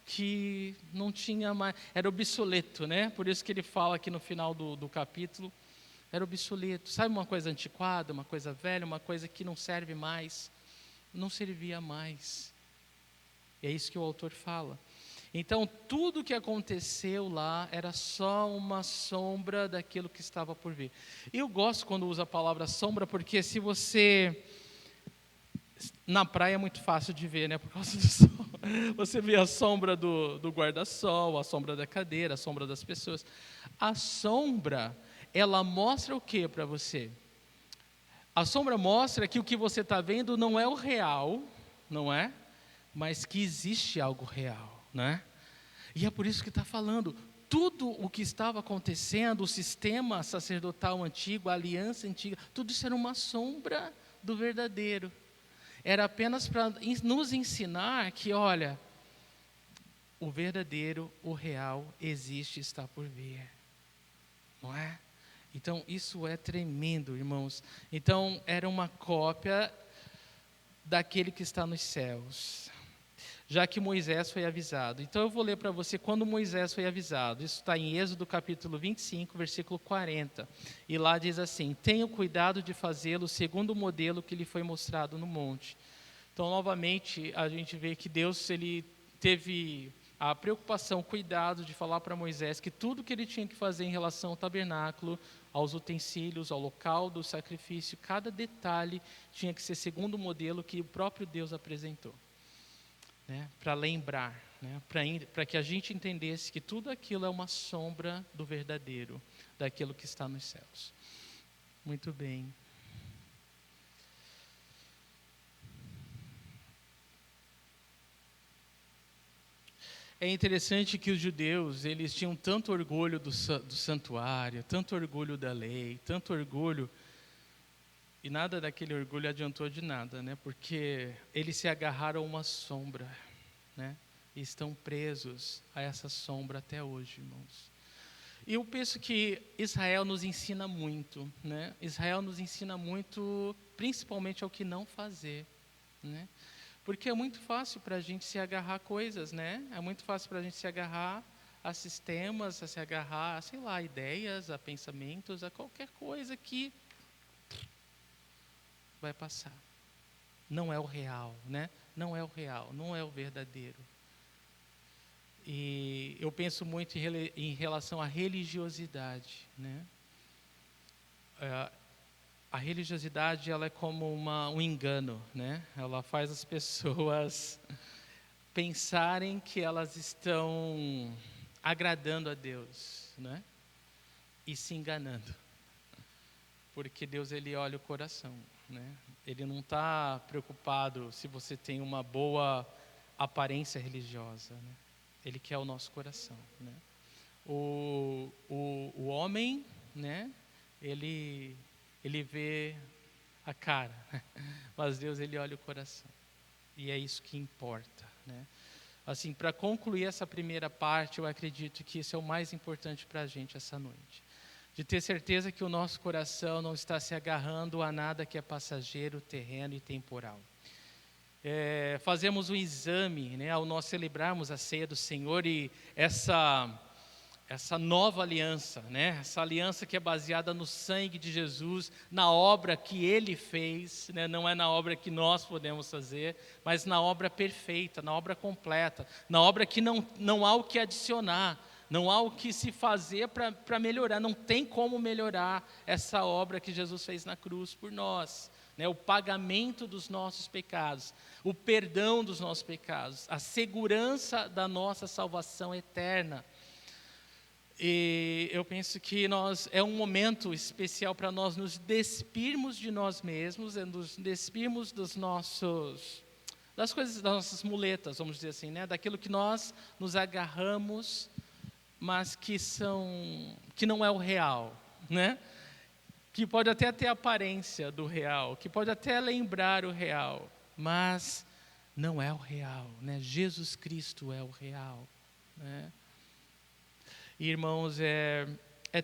que não tinha mais, era obsoleto, né? Por isso que ele fala aqui no final do capítulo, era obsoleto. Sabe uma coisa antiquada, uma coisa velha, uma coisa que não serve mais? Não servia mais. É isso que o autor fala. Então, tudo que aconteceu lá era só uma sombra daquilo que estava por vir. Eu gosto quando usa a palavra sombra, porque se você... Na praia é muito fácil de ver, né, por causa do sol. Você vê a sombra do guarda-sol, a sombra da cadeira, a sombra das pessoas. A sombra, ela mostra o que para você? A sombra mostra que o que você está vendo não é o real, não é? Mas que existe algo real, né? E é por isso que está falando, tudo o que estava acontecendo, o sistema sacerdotal antigo, a aliança antiga, tudo isso era uma sombra do verdadeiro. Era apenas para nos ensinar que, olha, o verdadeiro, o real, existe e está por vir, não é? Então, isso é tremendo, irmãos. Então, era uma cópia daquele que está nos céus, já que Moisés foi avisado. Então, eu vou ler para você quando Moisés foi avisado. Isso está em Êxodo capítulo 25, versículo 40. E lá diz assim: tenha cuidado de fazê-lo segundo o modelo que lhe foi mostrado no monte. Então, novamente, a gente vê que Deus ele teve a preocupação, cuidado de falar para Moisés que tudo que ele tinha que fazer em relação ao tabernáculo, aos utensílios, ao local do sacrifício, cada detalhe tinha que ser segundo o modelo que o próprio Deus apresentou, né? Para lembrar, né? Para que a gente entendesse que tudo aquilo é uma sombra do verdadeiro, daquilo que está nos céus. Muito bem. É interessante que os judeus, eles tinham tanto orgulho do santuário, tanto orgulho da lei, tanto orgulho, e nada daquele orgulho adiantou de nada, né? Porque eles se agarraram a uma sombra, né? E estão presos a essa sombra até hoje, irmãos. E eu penso que Israel nos ensina muito, né? Israel nos ensina muito, principalmente ao que não fazer, né? Porque é muito fácil para a gente se agarrar a coisas, né? É muito fácil para a gente se agarrar a sistemas, a se agarrar, sei lá, a ideias, a pensamentos, a qualquer coisa que vai passar. Não é o real, né? Não é o real, não é o verdadeiro. E eu penso muito em relação à religiosidade, né? A religiosidade, ela é como um engano, né? Ela faz as pessoas pensarem que elas estão agradando a Deus, né? E se enganando. Porque Deus, ele olha o coração, né? Ele não está preocupado se você tem uma boa aparência religiosa, né? Ele quer o nosso coração, né? O homem, né? Ele vê a cara, mas Deus, ele olha o coração. E é isso que importa, né? Assim, para concluir essa primeira parte, eu acredito que isso é o mais importante para a gente essa noite. De ter certeza que o nosso coração não está se agarrando a nada que é passageiro, terreno e temporal. fazemos um exame, né, ao nós celebrarmos a ceia do Senhor e essa nova aliança, né, essa aliança que é baseada no sangue de Jesus, na obra que Ele fez, né, não é na obra que nós podemos fazer, mas na obra perfeita, na obra completa, na obra que não há o que adicionar, não há o que se fazer para melhorar, não tem como melhorar essa obra que Jesus fez na cruz por nós. O pagamento dos nossos pecados, o perdão dos nossos pecados, a segurança da nossa salvação eterna. E eu penso que é um momento especial para nós nos despirmos de nós mesmos, nos despirmos das nossas muletas, vamos dizer assim, né? Daquilo que nós nos agarramos, mas que não é o real, né? Que pode até ter a aparência do real, que pode até lembrar o real, mas não é o real, né? Jesus Cristo é o real, né? E, irmãos, é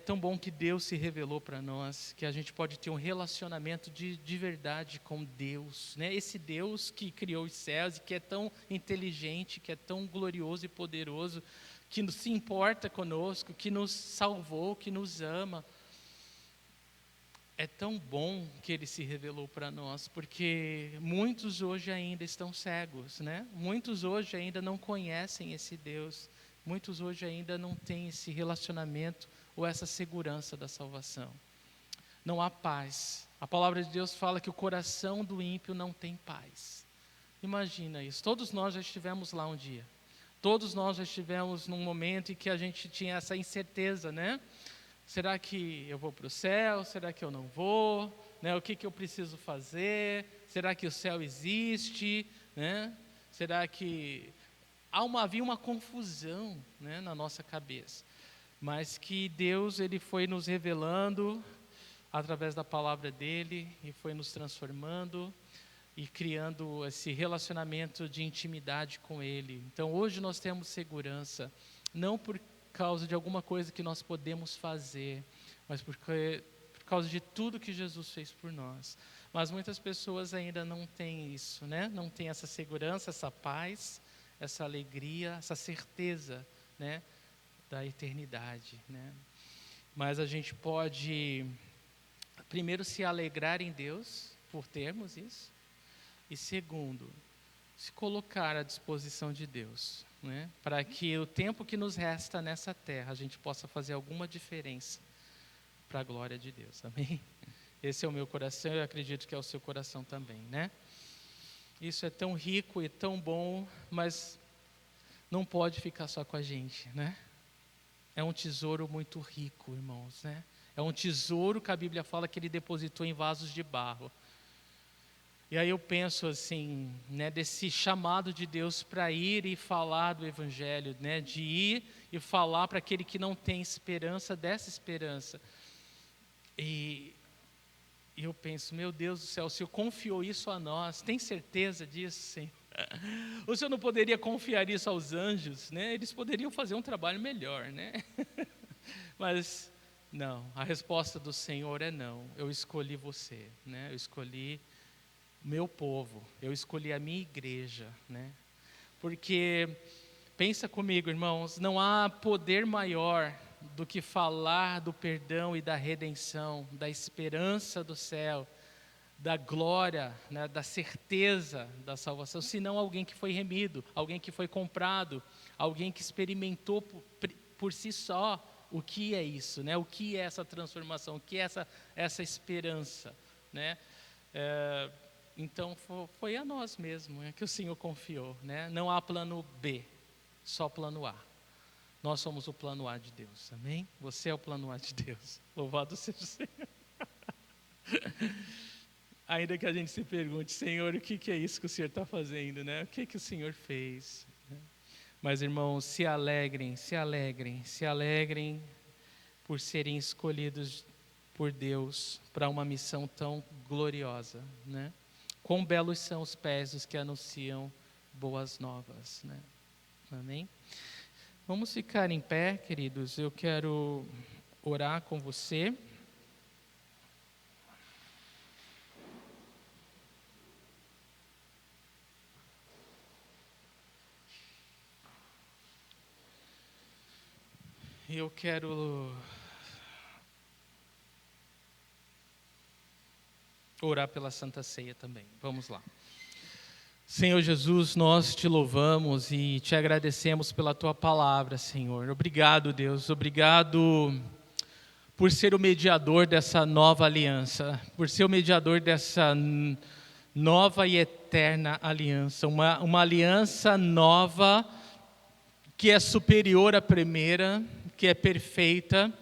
tão bom que Deus se revelou para nós, que a gente pode ter um relacionamento de verdade com Deus, né? Esse Deus que criou os céus e que é tão inteligente, que é tão glorioso e poderoso, que se importa conosco, que nos salvou, que nos ama. É tão bom que Ele se revelou para nós, porque muitos hoje ainda estão cegos, né? Muitos hoje ainda não conhecem esse Deus, muitos hoje ainda não têm esse relacionamento ou essa segurança da salvação. Não há paz. A palavra de Deus fala que o coração do ímpio não tem paz. Imagina isso, todos nós já estivemos lá um dia. Todos nós já estivemos num momento em que a gente tinha essa incerteza, né? Será que eu vou para o céu? Será que eu não vou? Né? O que eu preciso fazer? Será que o céu existe? Né? Será que... havia uma confusão, né, na nossa cabeça. Mas que Deus, Ele foi nos revelando através da palavra dEle e foi nos transformando e criando esse relacionamento de intimidade com Ele. Então hoje nós temos segurança, não por causa de alguma coisa que nós podemos fazer, mas por causa de tudo que Jesus fez por nós. Mas muitas pessoas ainda não têm isso, né? Não têm essa segurança, essa paz, essa alegria, essa certeza, né, da eternidade, né? Mas a gente pode primeiro se alegrar em Deus por termos isso, e segundo, se colocar à disposição de Deus, né, para que o tempo que nos resta nessa terra a gente possa fazer alguma diferença para a glória de Deus, amém? Esse é o meu coração e eu acredito que é o seu coração também, né? Isso é tão rico e tão bom, mas não pode ficar só com a gente, né? É um tesouro muito rico, irmãos, né? É um tesouro que a Bíblia fala que Ele depositou em vasos de barro. E aí eu penso assim, né, desse chamado de Deus para ir e falar do Evangelho, né, de ir e falar para aquele que não tem esperança, dessa esperança. E eu penso, meu Deus do céu, o Senhor confiou isso a nós, tem certeza disso, Senhor? O Senhor não poderia confiar isso aos anjos, né? Eles poderiam fazer um trabalho melhor, né? Mas não, a resposta do Senhor é não. Eu escolhi você, né? Eu escolhi meu povo, eu escolhi a minha igreja, né? Porque, pensa comigo, irmãos, não há poder maior do que falar do perdão e da redenção, da esperança do céu, da glória, né, da certeza da salvação, senão alguém que foi remido, alguém que foi comprado, alguém que experimentou por si só o que é isso, né? O que é essa transformação, o que é essa esperança, né? Então foi a nós mesmos, que o Senhor confiou, né? Não há plano B, só plano A. Nós somos o plano A de Deus, amém? Você é o plano A de Deus, louvado seja o Senhor. Ainda que a gente se pergunte, Senhor, o que é isso que o Senhor está fazendo, né? O que o Senhor fez? Mas, irmãos, se alegrem, se alegrem, se alegrem por serem escolhidos por Deus para uma missão tão gloriosa, né? Quão belos são os pés dos que anunciam boas novas, né? Amém? Vamos ficar em pé, queridos. Eu quero orar com você. eu quero orar pela Santa Ceia também. Vamos lá. Senhor Jesus, nós te louvamos e te agradecemos pela tua palavra, Senhor. Obrigado, Deus. Obrigado por ser o mediador dessa nova aliança, por ser o mediador dessa nova e eterna aliança, uma aliança nova que é superior à primeira, que é perfeita,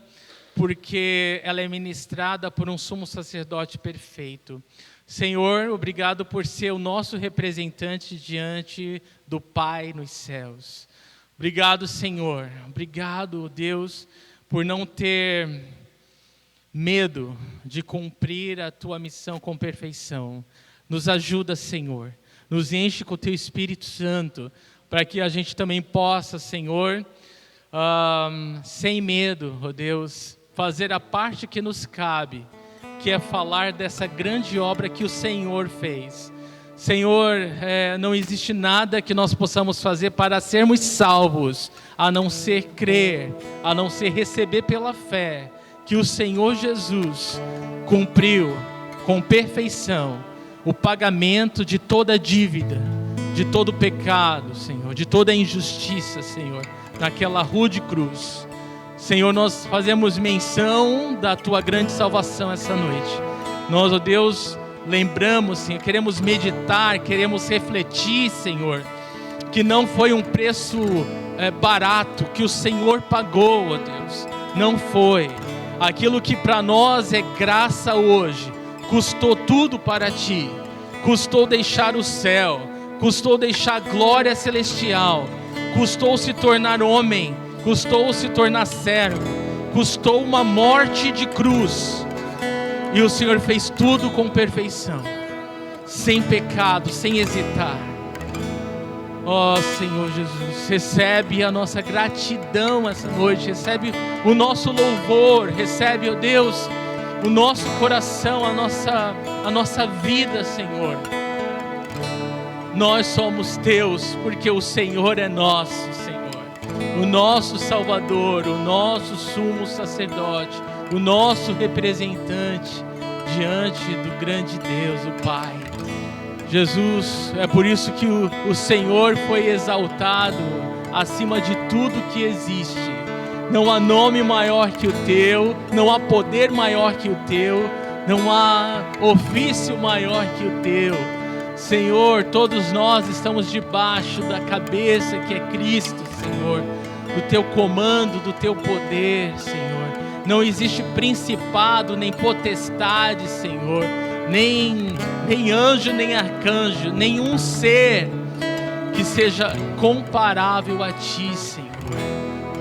porque ela é ministrada por um sumo sacerdote perfeito. Senhor, obrigado por ser o nosso representante diante do Pai nos céus. Obrigado, Senhor. Obrigado, Deus, por não ter medo de cumprir a tua missão com perfeição. Nos ajuda, Senhor. Nos enche com o teu Espírito Santo, para que a gente também possa, Senhor, sem medo, ó Deus, fazer a parte que nos cabe, que é falar dessa grande obra que o Senhor fez. Senhor, não existe nada que nós possamos fazer para sermos salvos, a não ser crer, a não ser receber pela fé, que o Senhor Jesus cumpriu com perfeição o pagamento de toda dívida, de todo pecado, Senhor, de toda injustiça, Senhor, naquela rude cruz. Senhor, nós fazemos menção da tua grande salvação essa noite. Nós, ó Deus, lembramos, Senhor, queremos meditar, queremos refletir, Senhor, que não foi um preço barato que o Senhor pagou, ó Deus. Não foi. Aquilo que para nós é graça hoje, custou tudo para ti. Custou deixar o céu, custou deixar a glória celestial, custou se tornar homem, custou se tornar servo, custou uma morte de cruz, e o Senhor fez tudo com perfeição, sem pecado, sem hesitar. Ó Senhor Jesus, recebe a nossa gratidão essa noite, recebe o nosso louvor, recebe, ó Deus, o nosso coração, a nossa vida, Senhor. Nós somos teus, porque o Senhor é nosso, Senhor, o nosso Salvador, o nosso sumo sacerdote, o nosso representante diante do grande Deus, o Pai. Jesus, é por isso que o Senhor foi exaltado acima de tudo que existe. Não há nome maior que o teu, não há poder maior que o teu, não há ofício maior que o teu. Senhor, todos nós estamos debaixo da cabeça que é Cristo, Senhor, do teu comando, do teu poder, Senhor. Não existe principado, nem potestade, Senhor, nem anjo, nem arcanjo, nenhum ser que seja comparável a ti, Senhor.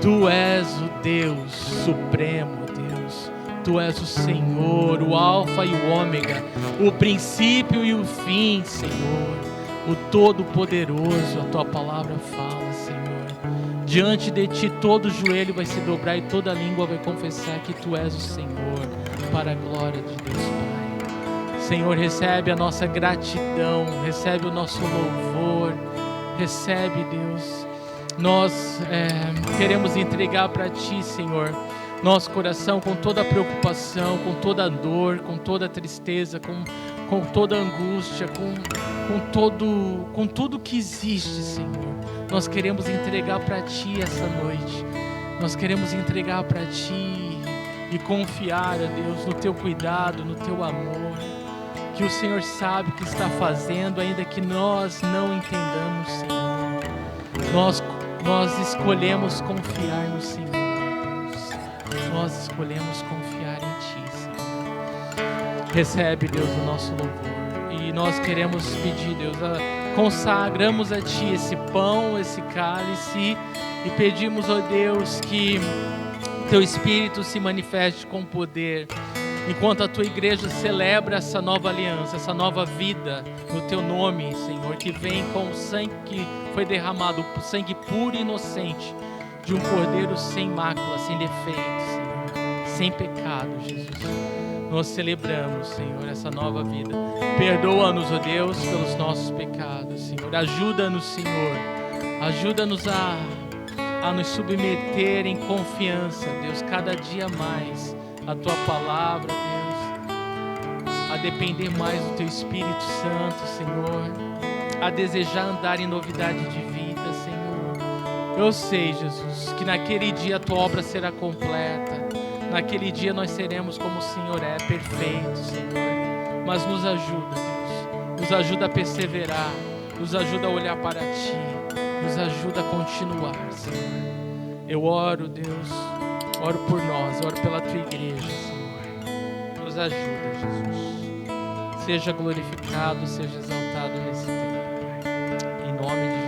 Tu és o Deus supremo, Deus. Tu és o Senhor, o Alfa e o Ômega, o princípio e o fim, Senhor. O Todo-Poderoso, a Tua palavra fala, Senhor. Diante de Ti todo joelho vai se dobrar e toda língua vai confessar que Tu és o Senhor, para a glória de Deus Pai. Senhor, recebe a nossa gratidão, recebe o nosso louvor, recebe, Deus. Nós queremos entregar para Ti, Senhor, nosso coração com toda a preocupação, com toda a dor, com toda a tristeza, com toda a angústia, com tudo que existe, Senhor. Nós queremos entregar para Ti essa noite. Nós queremos entregar para Ti e confiar, ó Deus, no Teu cuidado, no Teu amor, que o Senhor sabe o que está fazendo, ainda que nós não entendamos, Senhor. Nós escolhemos confiar no Senhor, Deus. Nós escolhemos confiar em Ti, Senhor. Recebe, Deus, o nosso louvor. E nós queremos pedir, Deus, consagramos a Ti esse pão, esse cálice, e pedimos, ó Deus, que Teu Espírito se manifeste com poder, enquanto a Tua igreja celebra essa nova aliança, essa nova vida no Teu nome, Senhor, que vem com o sangue que foi derramado, o sangue puro e inocente de um cordeiro sem mácula, sem defeito, Senhor, sem pecado, Jesus. Nós celebramos, Senhor, essa nova vida. Perdoa-nos, ó Deus, pelos nossos pecados, Senhor. Ajuda-nos, Senhor. Ajuda-nos a a nos submeter em confiança, Deus, cada dia mais a Tua palavra, Deus, a depender mais do Teu Espírito Santo, Senhor, a desejar andar em novidade de vida, Senhor. Eu sei, Jesus, que naquele dia a Tua obra será completa, naquele dia nós seremos como o Senhor é, perfeito, Senhor. Mas nos ajuda, Deus, nos ajuda a perseverar, nos ajuda a olhar para Ti, nos ajuda a continuar, Senhor. Eu oro, Deus, oro por nós, oro pela Tua igreja, Senhor. Nos ajuda, Jesus. Seja glorificado, seja exaltado nesse tempo, Pai. Em nome de